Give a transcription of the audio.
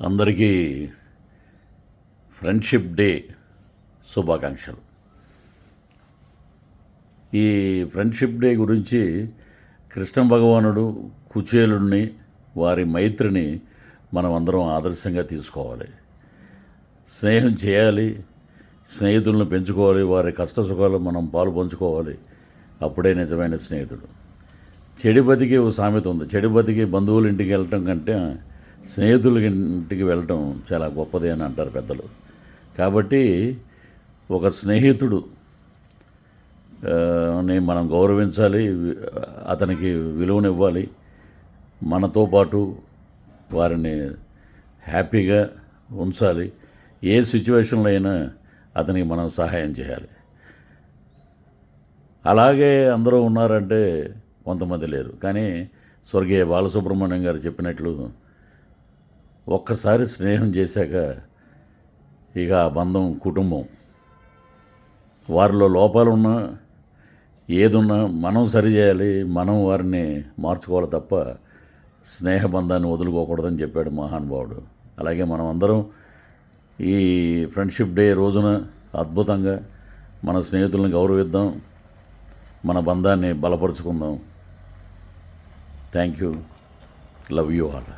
అందరికీ friendship day శుభాకాంక్షలు. ఈ ఫ్రెండ్షిప్ డే గురించి కృష్ణ భగవానుడు కుచేలుడిని వారి మైత్రిని మనం అందరం ఆదర్శంగా తీసుకోవాలి. స్నేహం చేయాలి, స్నేహితులను పెంచుకోవాలి, వారి కష్ట సుఖాలు మనం పాలు పంచుకోవాలి. అప్పుడే నిజమైన స్నేహితుడు. చెడు బతికి ఓ సామెత ఉంది, చెడు బతికి బంధువుల ఇంటికి వెళ్ళటం కంటే స్నేహితుల ఇంటికి వెళ్ళటం చాలా గొప్పది అని అంటారు పెద్దలు. కాబట్టి ఒక స్నేహితుడు మనం గౌరవించాలి, అతనికి విలువనివ్వాలి, మనతో పాటు వారిని హ్యాపీగా ఉంచాలి. ఏ సిచ్యువేషన్లో అయినా అతనికి మనం సహాయం చేయాలి. అలాగే అందరూ ఉన్నారంటే కొంతమంది లేరు. కానీ స్వర్గీయ బాలసుబ్రహ్మణ్యం గారు చెప్పినట్లు ఒక్కసారి స్నేహం చేశాక ఇక ఆ బంధం కుటుంబం. వారిలో లోపాలున్నా ఏదున్నా మనం సరిచేయాలి, మనం వారిని మార్చుకోవాలి తప్ప స్నేహబంధాన్ని వదులుకోకూడదని చెప్పాడు మహానుభావుడు. అలాగే మనం అందరం ఈ ఫ్రెండ్షిప్ డే రోజున అద్భుతంగా మన స్నేహితులను గౌరవిద్దాం, మన బంధాన్ని బలపరుచుకుందాం. Thank you. Love you all.